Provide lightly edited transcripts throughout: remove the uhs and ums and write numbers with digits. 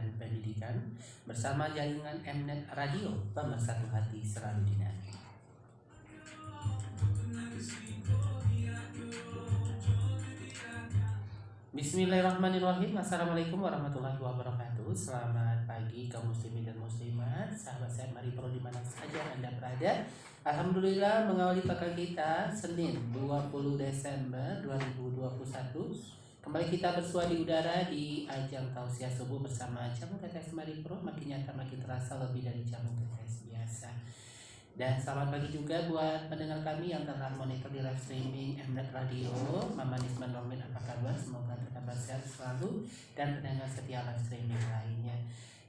dan Pendidikan bersama jaringan Mnet Radio, pemersatu hati selalu dinanti. Bismillahirrahmanirrahim. Assalamualaikum warahmatullahi wabarakatuh. Selamat pagi kaum muslimin dan muslimat, sahabat saya mari pro di mana saja Anda berada. Alhamdulillah mengawali pekan kita Senin 20 Desember 2021. Kembali kita bersua di udara di ajang tausiah subuh bersama jamu tetes Mari Pro, makin nyata makin terasa lebih dari jamu tetes biasa. Dan selamat pagi juga buat pendengar kami yang telah monitor di live streaming Mnet Radio. Mama Nisman Normin, apa kabar? Semoga tetap sehat selalu dan pendengar setia live streaming lainnya.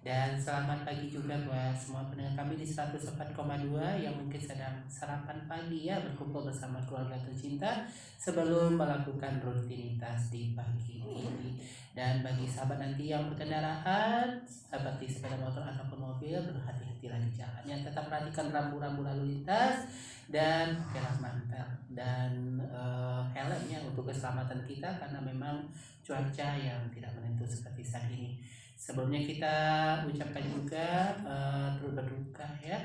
Dan selamat pagi juga buat semua pendengar kami di 104,2 yang mungkin sedang sarapan pagi ya, berkumpul bersama keluarga tercinta sebelum melakukan rutinitas di pagi ini. Dan bagi sahabat nanti yang berkendaraan seperti sepeda motor ataupun mobil, berhati-hatilah di jalan ya, tetap perhatikan rambu-rambu lalu lintas dan pakailah mantel dan helm ya untuk keselamatan kita, karena memang cuaca yang tidak menentu seperti saat ini. Sebelumnya kita ucapkan juga turut berduka ya,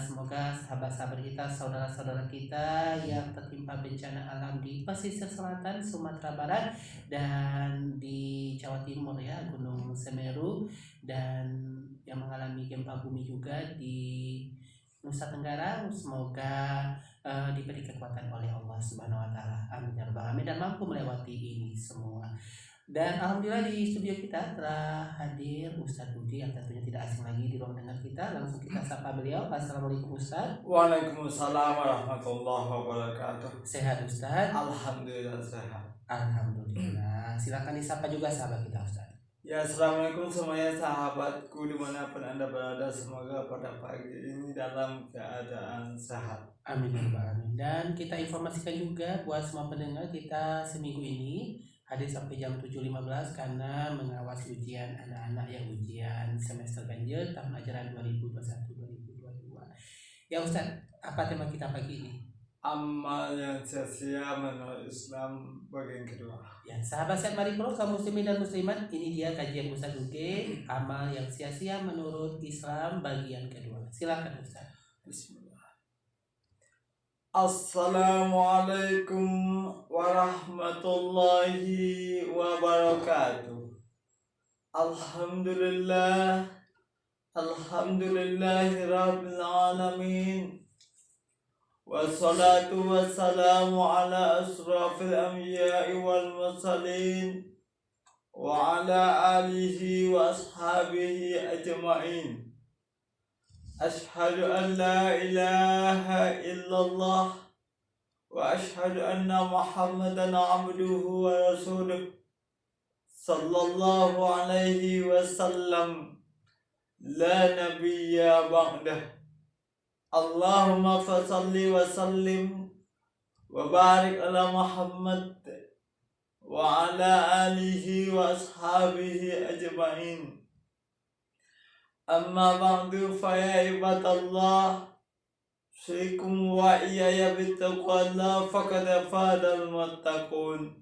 semoga sahabat-sahabat kita, saudara-saudara kita yang tertimpa bencana alam di pesisir selatan Sumatera Barat dan di Jawa Timur ya, Gunung Semeru, dan yang mengalami gempa bumi juga di Nusa Tenggara, semoga diberi kekuatan oleh Allah Subhanahu wa taala. Amin ya rabbal alamin, dan mampu melewati ini semua. Dan alhamdulillah di studio kita telah hadir Ustadz Budi yang tentunya tidak asing lagi di ruang dengar kita. Langsung kita sapa beliau. Assalamualaikum Ustadz. Waalaikumsalam warahmatullahi wabarakatuh. Sehat Ustadz? Alhamdulillah sehat. Alhamdulillah. Silakan disapa juga sahabat kita Ustadz. Ya, assalamualaikum semuanya sahabatku dimanapun Anda berada. Semoga pada pagi ini dalam keadaan sehat. Amin ya rabbal alamin. Dan kita informasikan juga buat semua pendengar kita seminggu ini hadir sampai jam 7.15 karena mengawasi ujian anak-anak yang ujian semester ganjil tahun ajaran 2021-2022. Ya Ustadz, apa tema kita pagi ini? Amal yang sia-sia menurut Islam bagian kedua. Ya, sahabat saya mari pro, kaum muslimin dan muslimat, ini dia kajian Ustadz Uge, amal yang sia-sia menurut Islam bagian kedua. Silakan Ustadz. Bismillah. Assalamualaikum warahmatullahi wabarakatuh. Alhamdulillah, alhamdulillahi rabbil alamin. Wassalatu wassalamu ala asrafil anbiya'i wal mursalin wa ala alihi wa ashabihi ajma'in. Ashhadu an la ilaha illallah wa ashhadu anna Muhammadan abduhu wa rasuluh sallallahu alaihi wasallam la nabiyya ba'dah. Allahumma fasalli wa sallim wa barik ala Muhammad wa ala alihi wa ashabihi ajma'in. Amma ba'du fa ya ibadallah, usikum wa iyaya bittaqwallah faqad fadal muttaqun.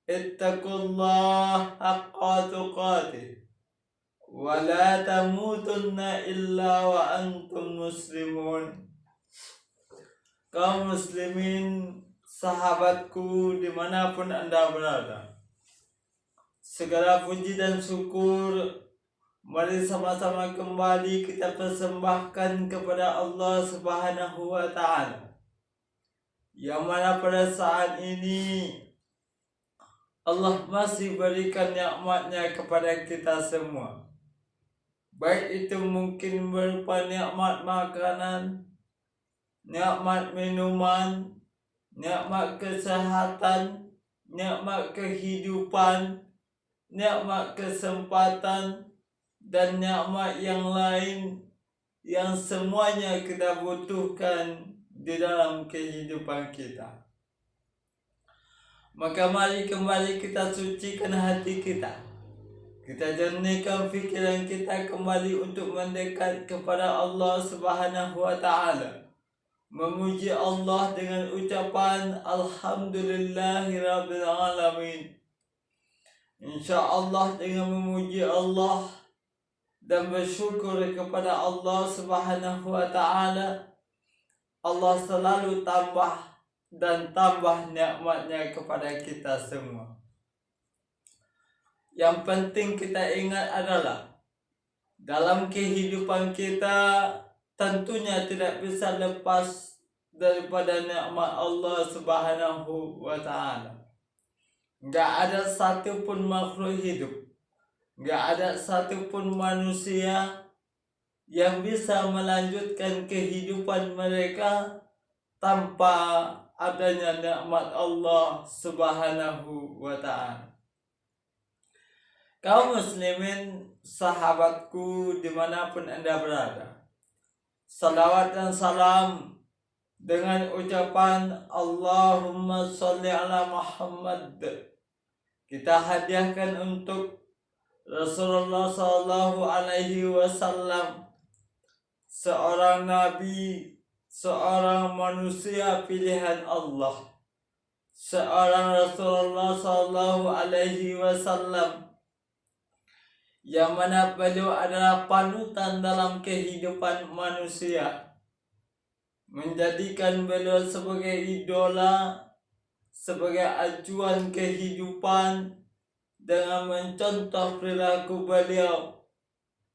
Ittaqullah haqqa tuqatih wa la tamutunna illa wa antum muslimun. Kaum muslimin, sahabatku dimanapun Anda berada, segala puji dan syukur mari sama-sama kembali kita persembahkan kepada Allah Subhanahu wa ta'ala, yang mana pada saat ini Allah masih berikan nikmatnya kepada kita semua. Baik itu mungkin berupa nikmat makanan, nikmat minuman, nikmat kesehatan, nikmat kehidupan, nikmat kesempatan, dan nikmat yang lain yang semuanya kita butuhkan di dalam kehidupan kita. Maka mari kembali kita sucikan hati kita. Kita jernihkan fikiran kita kembali untuk mendekat kepada Allah Subhanahu wa ta'ala. Memuji Allah dengan ucapan Alhamdulillahirabbil alamin. Insya Allah dengan memuji Allah dan bersyukur kepada Allah Subhanahu wa Ta'ala, Allah selalu tambah dan tambah nikmatnya kepada kita semua. Yang penting kita ingat adalah dalam kehidupan kita tentunya tidak bisa lepas daripada nikmat Allah Subhanahu wa Ta'ala. Gak ada satupun makhluk hidup, gak ada satupun manusia yang bisa melanjutkan kehidupan mereka tanpa adanya nikmat Allah Subhanahu wa Ta'ala. Kaum muslimin, sahabatku dimanapun Anda berada, salawat dan salam dengan ucapan Allahumma sholli ala Muhammad kita hadiahkan untuk Rasulullah Sallallahu Alaihi Wasallam, seorang nabi, seorang manusia pilihan Allah, seorang Rasulullah Sallallahu Alaihi Wasallam yang mana beliau adalah panutan dalam kehidupan manusia, menjadikan beliau sebagai idola, sebagai acuan kehidupan dengan mencontoh perilaku beliau,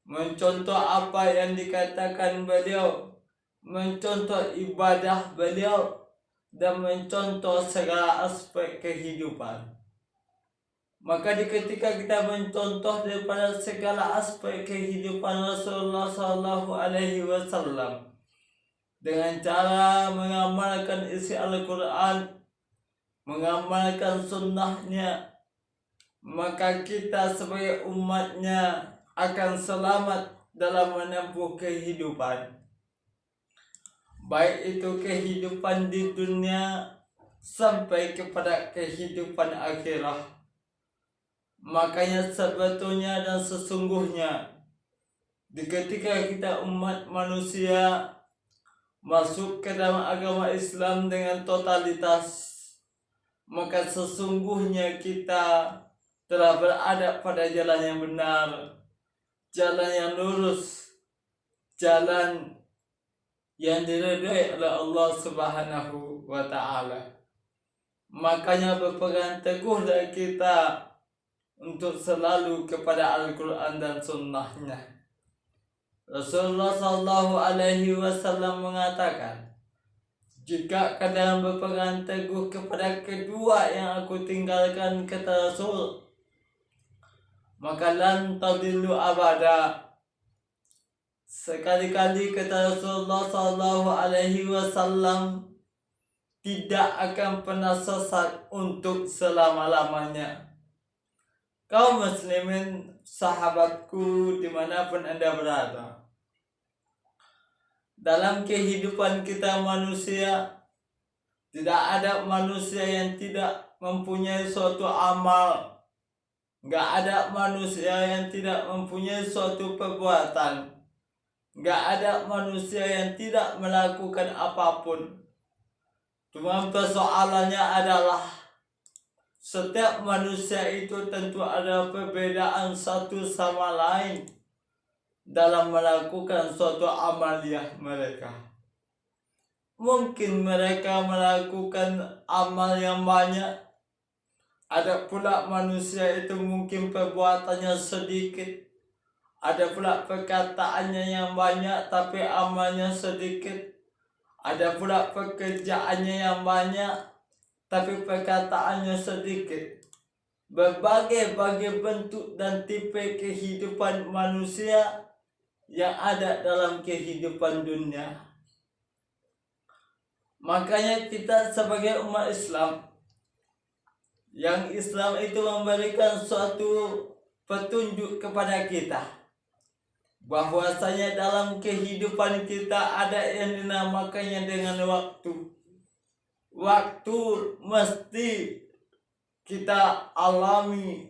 mencontoh apa yang dikatakan beliau, mencontoh ibadah beliau, dan mencontoh segala aspek kehidupan. Maka ketika kita mencontoh daripada segala aspek kehidupan Rasulullah Sallallahu Alaihi Wasallam dengan cara mengamalkan isi Al-Quran, mengamalkan sunnahnya, maka kita sebagai umatnya akan selamat dalam menempuh kehidupan, baik itu kehidupan di dunia sampai kepada kehidupan akhirah. Makanya sebetulnya dan sesungguhnya ketika kita umat manusia masuk ke dalam agama Islam dengan totalitas, maka sesungguhnya kita telah berada pada jalan yang benar, jalan yang lurus, jalan yang diridhai oleh Allah Subhanahu wa Ta'ala. Makanya berpegang teguhlah kita untuk selalu kepada Al-Quran dan Sunnahnya. Rasulullah Sallallahu Alaihi Wasallam mengatakan, jika kalian berpegang teguh kepada kedua yang aku tinggalkan, kata Rasul, maka lan tadillu abada. Sekali-kali, kata Rasulullah Sallallahu Alaihi Wasallam, tidak akan pernah sesat untuk selama-lamanya. Kaum muslimin, sahabatku dimanapun Anda berada, dalam kehidupan kita manusia, tidak ada manusia yang tidak mempunyai suatu amal, gak ada manusia yang tidak mempunyai suatu perbuatan, gak ada manusia yang tidak melakukan apapun. Cuma persoalannya adalah setiap manusia itu tentu ada perbedaan satu sama lain dalam melakukan suatu amaliyah mereka. Mungkin mereka melakukan amal yang banyak, ada pula manusia itu mungkin perbuatannya sedikit, ada pula perkataannya yang banyak tapi amalnya sedikit, ada pula pekerjaannya yang banyak tapi perkataannya sedikit. Berbagai bentuk dan tipe kehidupan manusia yang ada dalam kehidupan dunia. Makanya kita sebagai umat Islam, yang Islam itu memberikan suatu petunjuk kepada kita, bahwasanya dalam kehidupan kita ada yang dinamakannya dengan waktu. Waktu mesti kita alami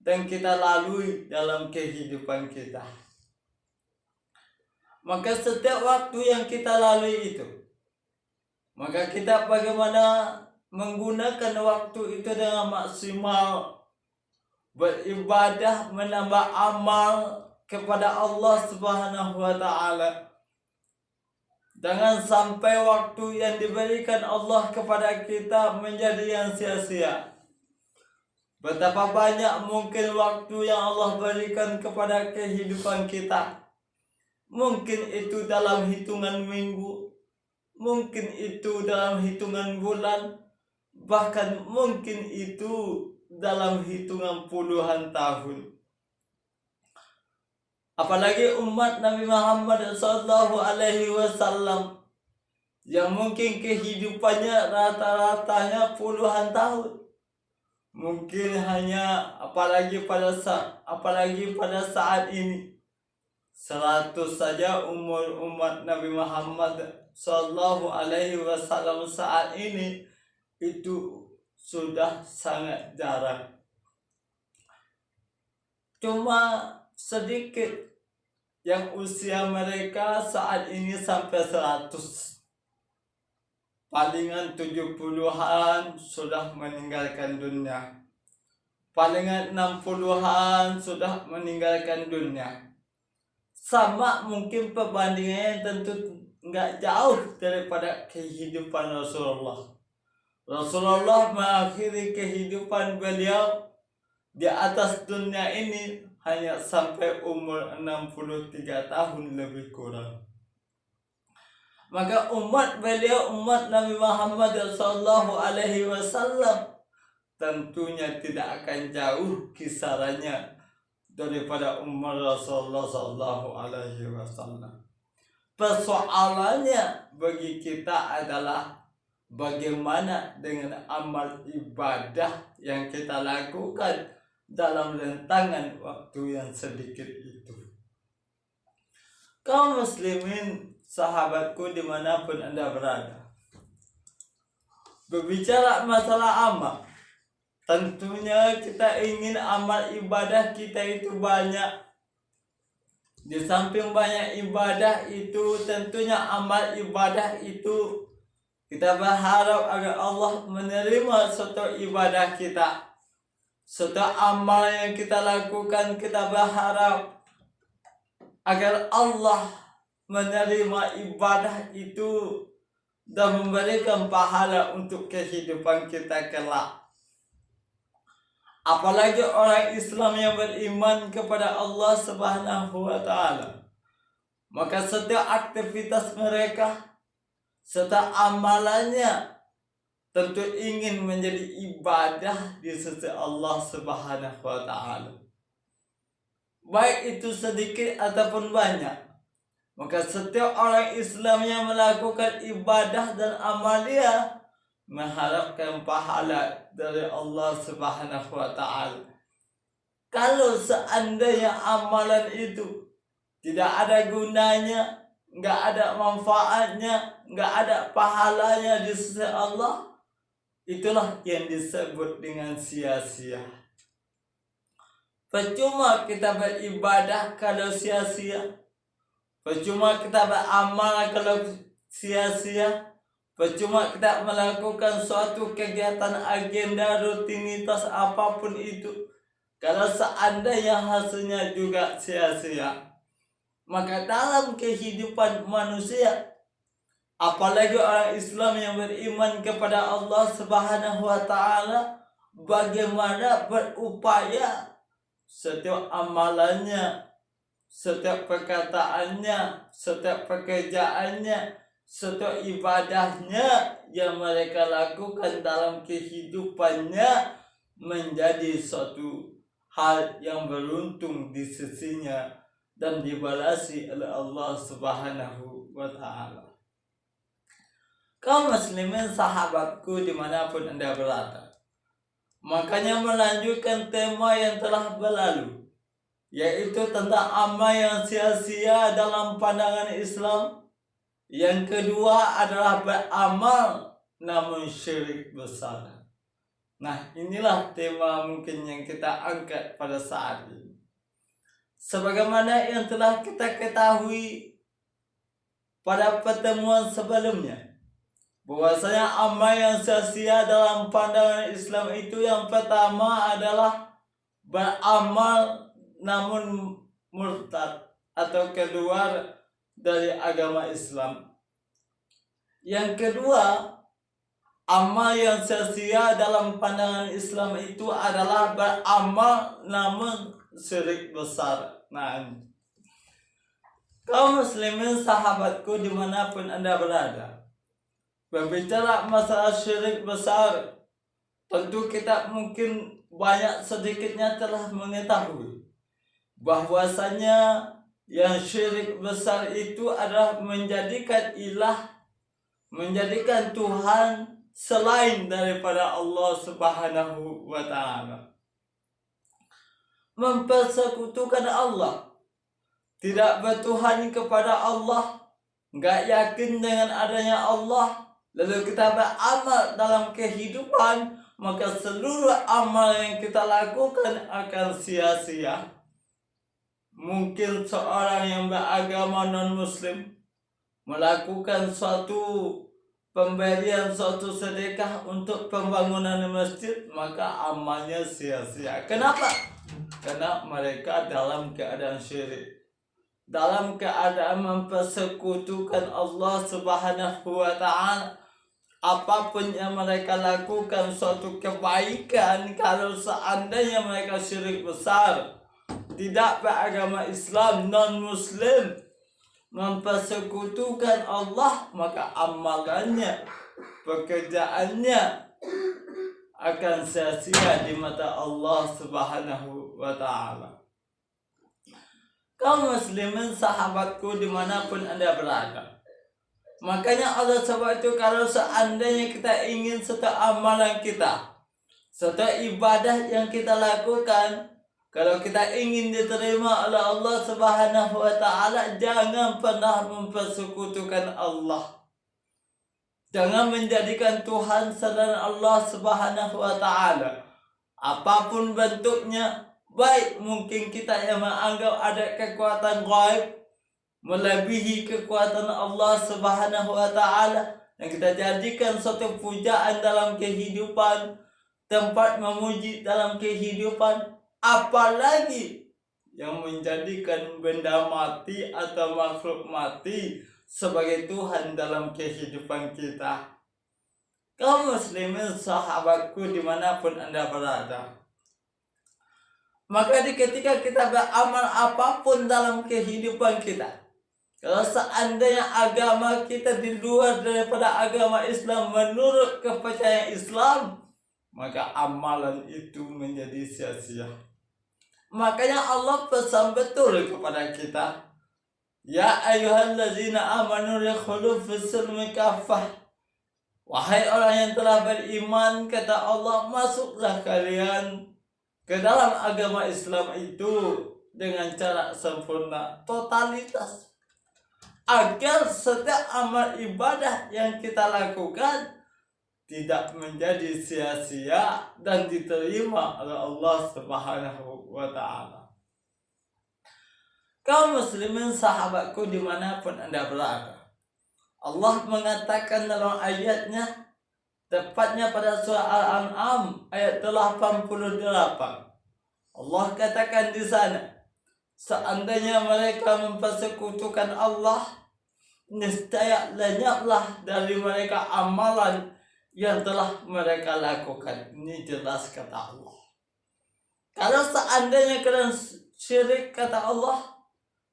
dan kita lalui dalam kehidupan kita. Maka setiap waktu yang kita lalui itu, maka kita bagaimana menggunakan waktu itu dengan maksimal, beribadah, menambah amal kepada Allah Subhanahu wa Ta'ala. Jangan sampai waktu yang diberikan Allah kepada kita menjadi yang sia-sia. Betapa banyak mungkin waktu yang Allah berikan kepada kehidupan kita. Mungkin itu dalam hitungan minggu, mungkin itu dalam hitungan bulan, bahkan mungkin itu dalam hitungan puluhan tahun. Apalagi umat Nabi Muhammad SAW yang mungkin kehidupannya rata-ratanya puluhan tahun. Mungkin hanya apalagi pada saat ini 100 saja umur umat Nabi Muhammad SAW saat ini itu sudah sangat jarang. Cuma sedikit yang usia mereka saat ini sampai 100. Palingan 70-an sudah meninggalkan dunia. Palingan 60-an sudah meninggalkan dunia. Sama mungkin perbandingannya tentu enggak jauh daripada kehidupan Rasulullah. Rasulullah mengakhiri kehidupan beliau di atas dunia ini hanya sampai umur 63 tahun lebih kurang. Maka umat beliau, umat Nabi Muhammad SAW tentunya tidak akan jauh kisarannya daripada umur Rasulullah SAW. Persoalannya bagi kita adalah bagaimana dengan amal ibadah yang kita lakukan dalam rentangan waktu yang sedikit itu. Kaum muslimin, sahabatku dimanapun Anda berada, berbicara masalah amal, tentunya kita ingin amal ibadah kita itu banyak. Di samping banyak ibadah itu, tentunya amal ibadah itu kita berharap agar Allah menerima suatu ibadah kita. Suatu amal yang kita lakukan, kita berharap agar Allah menerima ibadah itu dan memberikan pahala untuk kehidupan kita kelak. Apalagi orang Islam yang beriman kepada Allah Subhanahu wa Ta'ala. Maka setiap aktivitas mereka, setiap amalannya tentu ingin menjadi ibadah di sisi Allah Subhanahu wa Ta'ala. Baik itu sedikit ataupun banyak. Maka setiap orang Islam yang melakukan ibadah dan amalia mengharapkan pahala dari Allah Subhanahu wa Ta'ala. Kalau seandainya amalan itu tidak ada gunanya, enggak ada manfaatnya, enggak ada pahalanya di sisi Allah, itulah yang disebut dengan sia-sia. Percuma kita beribadah kalau sia-sia. Percuma kita beramal kalau sia-sia. Percuma kita melakukan suatu kegiatan, agenda, rutinitas apapun itu, kalau seandainya hasilnya juga sia-sia. Maka dalam kehidupan manusia, apalagi orang Islam yang beriman kepada Allah Subhanahu wa Ta'ala, bagaimana berupaya setiap amalannya, setiap perkataannya, setiap pekerjaannya, setiap ibadahnya yang mereka lakukan dalam kehidupannya menjadi suatu hal yang beruntung di sisinya dan dibalasi oleh Allah Subhanahu wa Ta'ala. Kaum muslimin, sahabatku dimanapun Anda berada, makanya melanjutkan tema yang telah berlalu, yaitu tentang amal yang sia-sia dalam pandangan Islam. Yang kedua adalah beramal namun syirik besar. Nah, inilah tema mungkin yang kita angkat pada saat ini. Sebagaimana yang telah kita ketahui pada pertemuan sebelumnya, bahwasanya amal yang sia-sia dalam pandangan Islam itu yang pertama adalah beramal namun murtad atau keluar dari agama Islam. Yang kedua, amal yang sia-sia dalam pandangan Islam itu adalah beramal namun syirik besar. Nah, kaum muslimin sahabatku dimanapun Anda berada, berbicara masalah syirik besar, tentu kita mungkin banyak sedikitnya telah mengetahui bahwasanya yang syirik besar itu adalah menjadikan ilah, menjadikan Tuhan selain daripada Allah Subhanahu wa ta'ala, mempersekutukan Allah, tidak bertuhan kepada Allah, nggak yakin dengan adanya Allah, lalu kita beramal dalam kehidupan, maka seluruh amal yang kita lakukan akan sia-sia. Mungkin seorang yang beragama non-muslim melakukan suatu pemberian, suatu sedekah untuk pembangunan masjid, maka amalnya sia-sia. Kenapa? Karena mereka dalam keadaan syirik, dalam keadaan mempersekutukan Allah Subhanahu wa ta'ala. Apapun yang mereka lakukan, suatu kebaikan, kalau seandainya mereka syirik besar, tidak beragama Islam, non-muslim, mempersekutukan Allah, maka amalannya, pekerjaannya akan sia-sia di mata Allah Subhanahu wa ta'ala. Kaum muslimin sahabatku dimanapun Anda berada, makanya Allah sebab itu, kalau seandainya kita ingin setiap amalan kita, setiap ibadah yang kita lakukan, kalau kita ingin diterima oleh Allah Subhanahu wa ta'ala, jangan pernah mempersekutukan Allah. Jangan menjadikan Tuhan selain Allah Subhanahu wa ta'ala. Apapun bentuknya, baik mungkin kita yang menganggap ada kekuatan gaib melebihi kekuatan Allah Subhanahu wa ta'ala, dan kita jadikan suatu pujaan dalam kehidupan, tempat memuji dalam kehidupan, apalagi yang menjadikan benda mati atau makhluk mati sebagai Tuhan dalam kehidupan kita. Kaum muslimin sahabatku dimanapun Anda berada, maka ketika kita beramal apapun dalam kehidupan kita, kalau seandainya agama kita di luar daripada agama Islam menurut kepercayaan Islam, maka amalan itu menjadi sia-sia. Makanya Allah pesan betul kepada kita, ya ayyuhallazina amanu dukhulu fis-silmi kaffah. Wahai orang yang telah beriman, kata Allah, masuklah kalian ke dalam agama Islam itu dengan cara sempurna, totalitas, agar setiap amal ibadah yang kita lakukan tidak menjadi sia-sia dan diterima oleh Allah Subhanahu wa ta'ala. Kaum muslimin sahabatku dimanapun Anda berada, Allah mengatakan dalam ayatnya, tepatnya pada surah Al-An'am ayat 88, Allah katakan di sana, seandainya mereka mempersekutukan Allah, niscaya lenyaplah dari mereka amalan yang telah mereka lakukan. Ini jelas kata Allah. Kalau seandainya kalian syirik, kata Allah,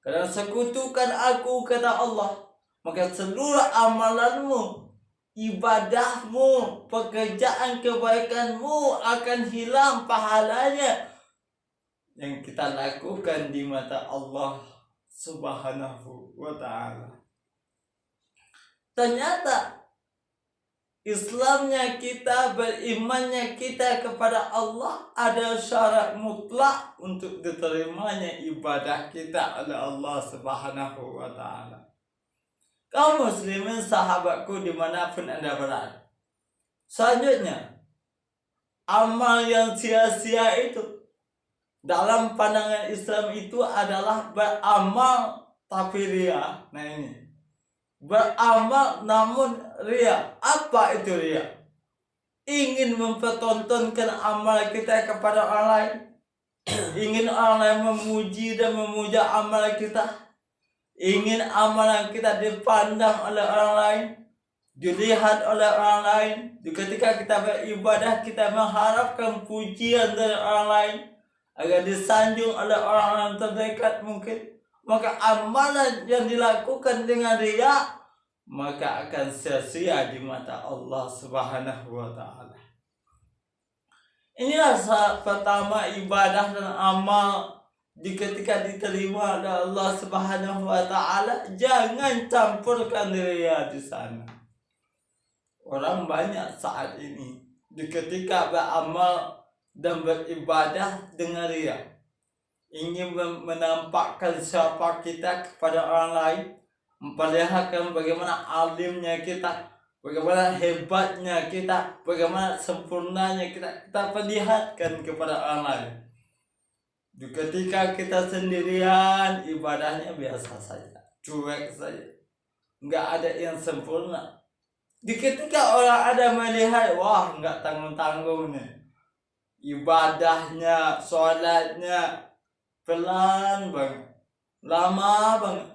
kalian sekutukan aku, kata Allah, maka seluruh amalanmu, ibadahmu, pekerjaan kebaikanmu akan hilang pahalanya yang kita lakukan di mata Allah Subhanahu wa ta'ala. Ternyata Islamnya kita, berimannya kita kepada Allah ada syarat mutlak untuk diterimanya ibadah kita oleh Allah Subhanahu wa ta'ala. Kaum muslimin sahabatku dimanapun Anda berada, selanjutnya, amal yang sia-sia itu dalam pandangan Islam itu adalah beramal tapi ria. Nah ini, beramal namun ria. Apa itu ria? Ingin mempertontonkan amal kita kepada orang lain, ingin orang lain memuji dan memuja amal kita, ingin amalan kita dipandang oleh orang lain, dilihat oleh orang lain. Ketika kita beribadah, kita mengharapkan pujian dari orang lain agar disanjung oleh orang-orang terdekat mungkin. Maka amalan yang dilakukan dengan riya maka akan sia-sia di mata Allah Subhanahu wa Ta'ala. Inilah saat pertama ibadah dan amal ketika diterima oleh Allah Subhanahu wa Ta'ala, jangan campurkan riya di sana. Orang banyak saat ini ketika beramal dan beribadah dengan riya, ingin menampakkan siapa kita kepada orang lain, memperlihatkan bagaimana alimnya kita, bagaimana hebatnya kita, bagaimana sempurnanya kita perlihatkan kepada orang lain. Ketika kita sendirian, ibadahnya biasa saja, cuek saja, nggak ada yang sempurna. Ketika orang ada melihat, wah nggak tanggung-tanggung nih, ibadahnya, sholatnya pelan banget, lama banget.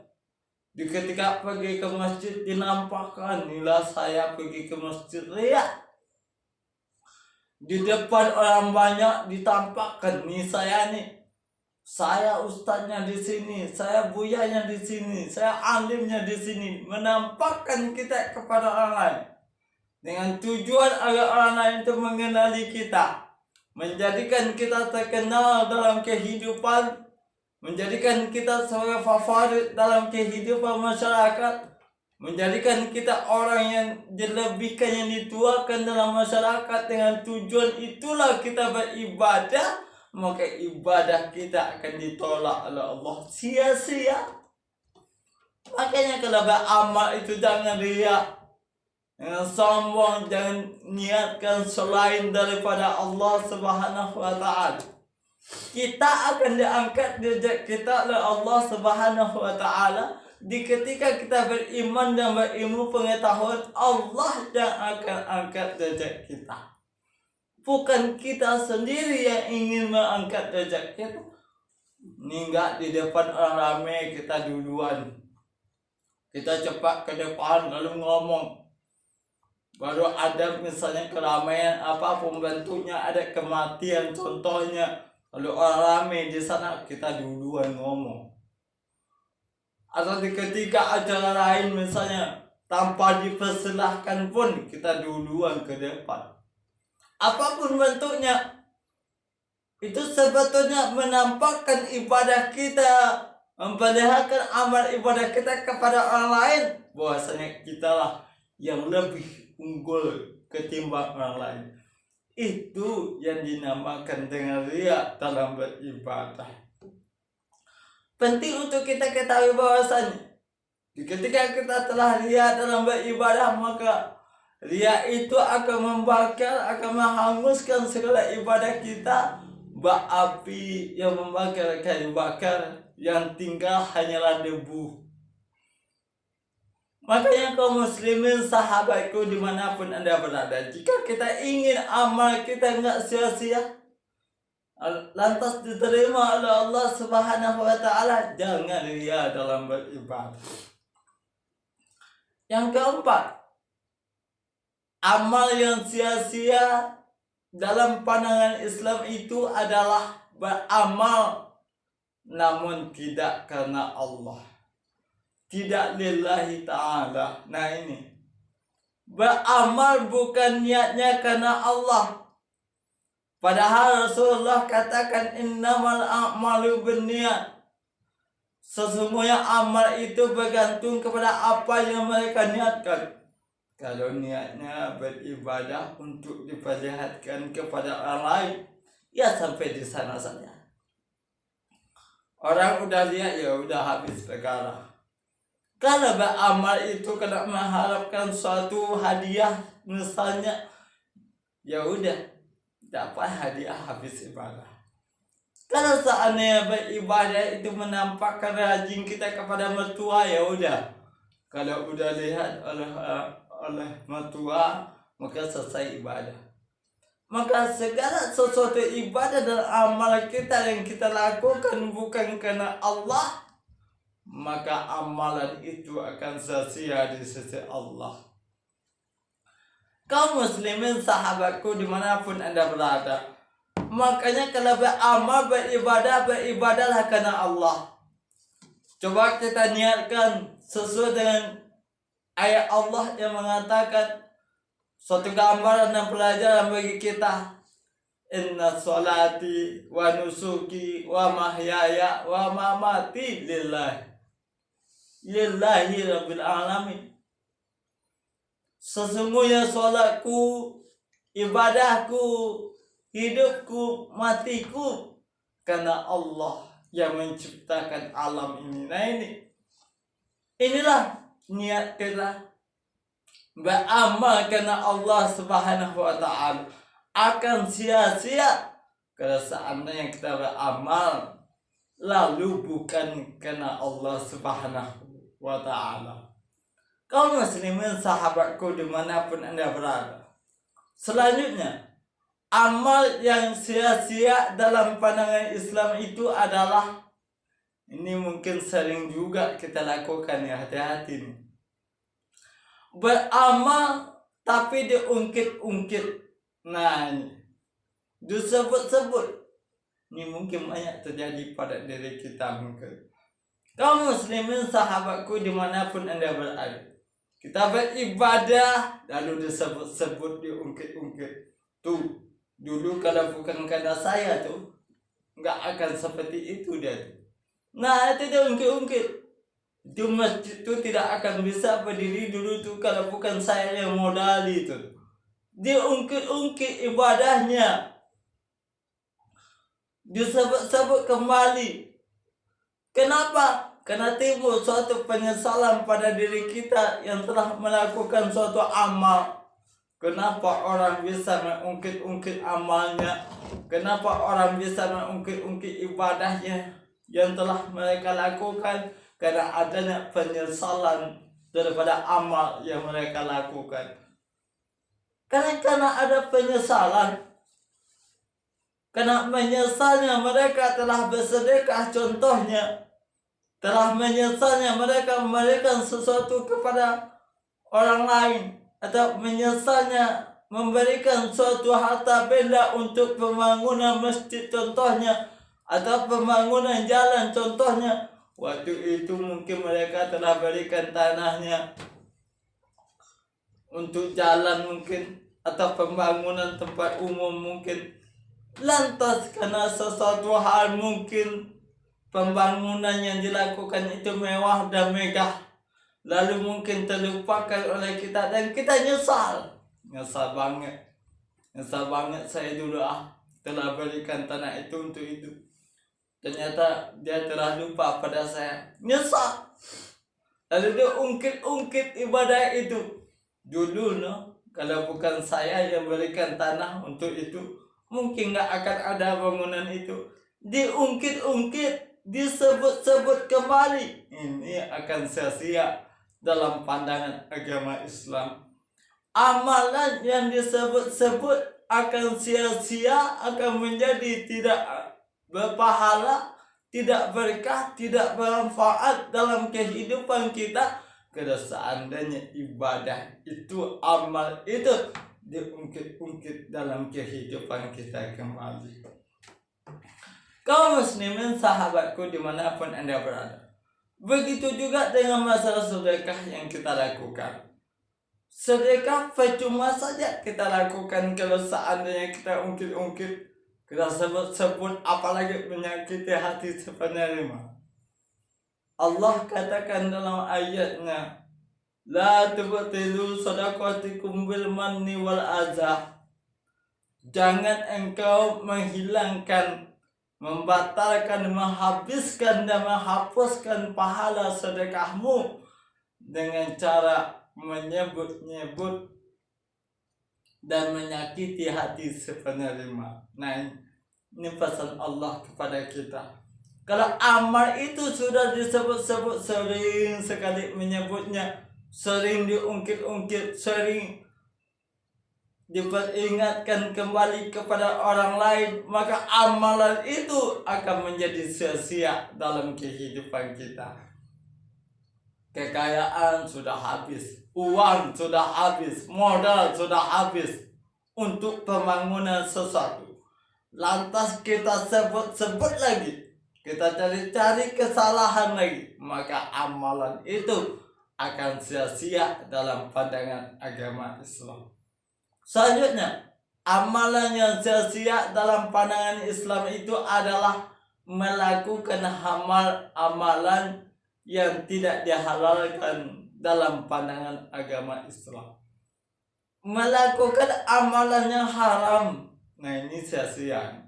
Ketika pergi ke masjid dinampakkan, inilah saya pergi ke masjid riya. Di depan orang banyak ditampakkan, nih saya nih, saya ustadznya di sini, saya buyanya di sini, saya alimnya di sini, menampakkan kita kepada orang lain dengan tujuan agar orang lain itu mengenali kita, menjadikan kita terkenal dalam kehidupan, menjadikan kita sebagai favorit dalam kehidupan masyarakat, menjadikan kita orang yang dilebihkan, yang dituakan dalam masyarakat. Dengan tujuan itulah kita beribadah, maka ibadah kita akan ditolak oleh Allah sia-sia. Makanya kalau beramal itu jangan riya, jangan sombong, jangan niatkan selain daripada Allah Subhanahu wa Ta'ala. Kita akan diangkat derajat kita oleh Allah Subhanahu wa Ta'ala ketika kita beriman dan berilmu pengetahuan. Allah yang akan angkat derajat kita, bukan kita sendiri yang ingin mengangkat derajat kita. Enggak di depan orang ramai kita duluan, kita cepat ke depan lalu ngomong. Baru ada misalnya keramaian apapun bentuknya, ada kematian contohnya, lalu orang ramai di sana, kita duluan ngomong. Atau ketika acara lain misalnya, tanpa dipersilahkan pun kita duluan ke depan. Apapun bentuknya, itu sebetulnya menampakkan ibadah kita, memperlihatkan amal ibadah kita kepada orang lain, bahwasanya kitalah yang lebih unggul ketimbang orang lain. Itu yang dinamakan dengan riya dalam beribadah. Penting untuk kita ketahui bahwasanya ketika kita telah riya dalam beribadah, maka riya itu akan membakar, akan menghanguskan segala ibadah kita. Bak api yang membakar kayu bakar, yang tinggal hanyalah debu. Makanya kaum muslimin, sahabatku dimanapun anda berada, jika kita ingin amal kita enggak sia-sia, lantas diterima oleh Allah Subhanahu wa Ta'ala, jangan riya dalam beribadah. Yang keempat, amal yang sia-sia dalam pandangan Islam itu adalah beramal namun tidak karena Allah, tidak lillahi ta'ala. Nah ini, beramal bukan niatnya karena Allah. Padahal Rasulullah katakan innamal a'malu binniyat. Sesungguhnya amal itu bergantung kepada apa yang mereka niatkan. Kalau niatnya beribadah untuk diperlihatkan kepada orang lain, ya sampai di sana saja. Orang udah lihat, ya udah habis perkara. Kalau beramal itu kena mengharapkan suatu hadiah misalnya, ya udah dapat hadiah habis ibadah. Kalau seandainya beribadah itu menampakkan rajin kita kepada mertua, ya udah. Kalau udah lihat oleh mertua, maka selesai ibadah. Maka segala sesuatu ibadah dan amal kita yang kita lakukan bukan karena Allah, maka amalan itu akan sia-sia di sisi Allah. Kaum muslimin sahabatku dimanapun Anda berada, makanya kalau beramal beribadahlah karena Allah. Coba kita niatkan sesuai dengan ayat Allah yang mengatakan suatu gambaran dan pelajaran bagi kita. Inna sholati wa nusuki wa mahyaya wa mamati lillahi rabbil alamin. Sesungguhnya sholatku, ibadahku, hidupku, matiku karena Allah yang menciptakan alam ini. Nah inilah niat kita beramal karena Allah Subhanahu wa ta'ala. Akan sia-sia kalau seandainya kita beramal lalu bukan karena Allah Subhanahu wa ta'ala. Kaum muslimin sahabatku dimanapun Anda berada, selanjutnya amal yang sia-sia dalam pandangan Islam itu adalah, ini mungkin sering juga kita lakukan ya, hati-hati nih, beramal tapi diungkit-ungkit. Nah ini disebut-sebut, ini mungkin banyak terjadi pada diri kita mungkin. Kaum muslimin sahabatku dimanapun Anda berada, kita beribadah lalu disebut-sebut, diungkit-ungkit. Tuh dulu kalau bukan karena saya tuh nggak akan seperti itu dia tuh. Nah itu dia ungkit-ungkit. Itu masjid itu tidak akan bisa berdiri dulu tuh kalau bukan saya yang modali itu. Dia ungkit-ungkit ibadahnya, disebut-sebut kembali. Kenapa? Karena timbul suatu penyesalan pada diri kita yang telah melakukan suatu amal. Kenapa orang bisa mengungkit-ungkit amalnya? Kenapa orang bisa mengungkit-ungkit ibadahnya yang telah mereka lakukan? Karena adanya penyesalan daripada amal yang mereka lakukan. Karena ada penyesalan, karena menyesalnya mereka telah bersedekah contohnya, telah menyesalnya mereka memberikan sesuatu kepada orang lain, atau menyesalnya memberikan suatu harta benda untuk pembangunan masjid contohnya, atau pembangunan jalan contohnya. Waktu itu mungkin mereka telah berikan tanahnya untuk jalan mungkin, atau pembangunan tempat umum mungkin. Lantas karena sesuatu hal mungkin pembangunan yang dilakukan itu mewah dan megah, lalu mungkin terlupakan oleh kita dan kita nyesal banget saya dulu telah berikan tanah itu untuk itu, ternyata dia telah lupa pada saya, nyesal. Lalu dia ungkit-ungkit ibadah itu. Dulu kalau bukan saya yang berikan tanah untuk itu, mungkin gak akan ada bangunan itu. Diungkit-ungkit, disebut-sebut kembali. Ini akan sia-sia dalam pandangan agama Islam. Amalan yang disebut-sebut akan sia-sia, akan menjadi tidak berpahala, tidak berkah, tidak bermanfaat dalam kehidupan kita. Kalau seandainya ibadah itu, amal itu diungkit-ungkit dalam kehidupan kita kembali. Kaum muslimin sahabatku dimanapun Anda berada, begitu juga dengan masalah sedekah yang kita lakukan. Sedekah percuma saja kita lakukan kalau seandainya kita ungkit-ungkit, kita sebut-sebut, apalagi menyakiti hati penerima. Allah katakan dalam ayatnya, la tubtilu sadaqatikum bil manni wal adha. Jangan engkau menghilangkan, membatalkan, menghabiskan dan menghapuskan pahala sedekahmu dengan cara menyebut-nyebut dan menyakiti hati penerima. Nah, ini pesan Allah kepada kita. Kalau amal itu sudah disebut-sebut, sering sekali menyebutnya, sering diungkit-ungkit, sering diperingatkan kembali kepada orang lain, maka amalan itu akan menjadi sia-sia dalam kehidupan kita. Kekayaan sudah habis, uang sudah habis, modal sudah habis untuk pembangunan sesuatu. Lantas kita sebut lagi, kita cari kesalahan lagi, maka amalan itu akan sia-sia dalam pandangan agama Islam. Selanjutnya, amalan yang sia-sia dalam pandangan Islam itu adalah melakukan amalan yang tidak dihalalkan dalam pandangan agama Islam. Melakukan amalan yang haram, nah ini sia-sia.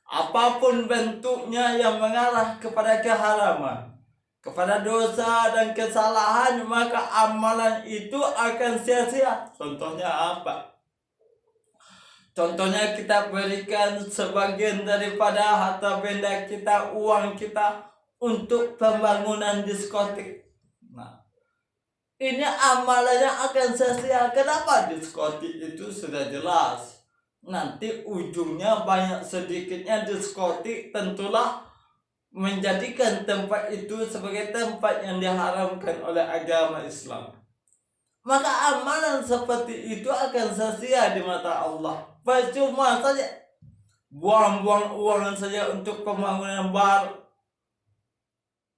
Apapun bentuknya yang mengarah kepada keharaman, kepada dosa dan kesalahan, maka amalan itu akan sia-sia. Contohnya apa? Contohnya kita berikan sebagian daripada harta benda kita, uang kita untuk pembangunan diskotik. Nah, ini amalannya akan sia-sia. Kenapa? Diskotik itu sudah jelas. Nanti ujungnya banyak sedikitnya diskotik tentulah menjadikan tempat itu sebagai tempat yang diharamkan oleh agama Islam. Maka amalan seperti itu akan sia-sia di mata Allah. Percuma saja buang-buang uang saja untuk pembangunan bar,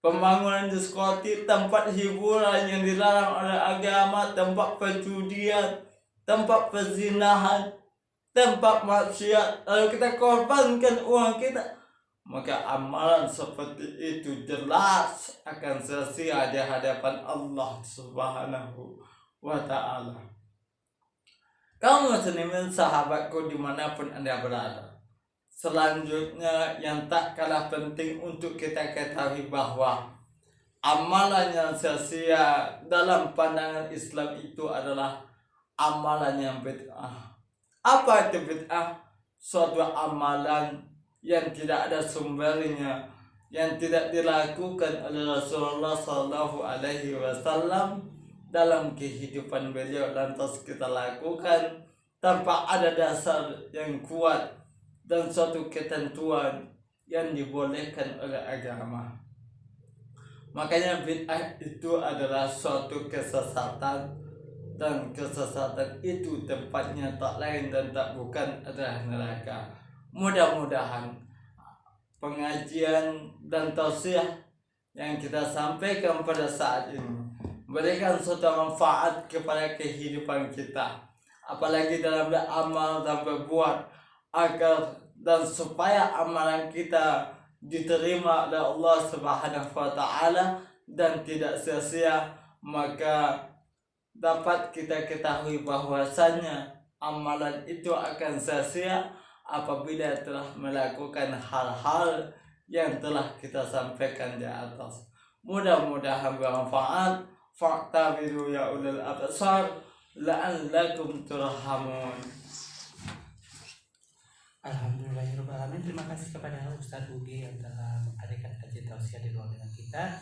pembangunan diskotik, tempat hiburan yang dilarang oleh agama, tempat perjudian, tempat perzinahan, tempat maksiat, lalu kita korbankan uang kita, maka amalan seperti itu jelas akan sia-sia di hadapan Allah Subhanahu wa ta'ala. Kaum muslimin sahabatku dimanapun Anda berada, selanjutnya yang tak kalah penting untuk kita ketahui bahwa amalan yang sia-sia dalam pandangan Islam itu adalah amalan yang bid'ah. Apa itu bid'ah? Suatu amalan yang tidak ada sumbernya, yang tidak dilakukan oleh Rasulullah SAW dalam kehidupan beliau, lantas kita lakukan tanpa ada dasar yang kuat dan suatu ketentuan yang dibolehkan oleh agama. Makanya bid'ah itu adalah suatu kesesatan, dan kesesatan itu tempatnya tak lain dan tak bukan adalah neraka. Mudah-mudahan pengajian dan tausiah yang kita sampaikan pada saat ini berikan suatu manfaat kepada kehidupan kita, apalagi dalam beramal dan berbuat, agar dan supaya amalan kita diterima oleh Allah Subhanahu wa ta'ala dan tidak sia-sia. Maka dapat kita ketahui bahwasanya amalan itu akan sia-sia apabila telah melakukan hal-hal yang telah kita sampaikan di atas. Mudah-mudahan bermanfaat. Fa'tabiru ya ulul absar la'allakum turhamun. Alhamdulillahirrahmanirrahim. Terima kasih kepada Ustadz Ugi yang telah mengadakan kajian tausiah di ruang dengan kita.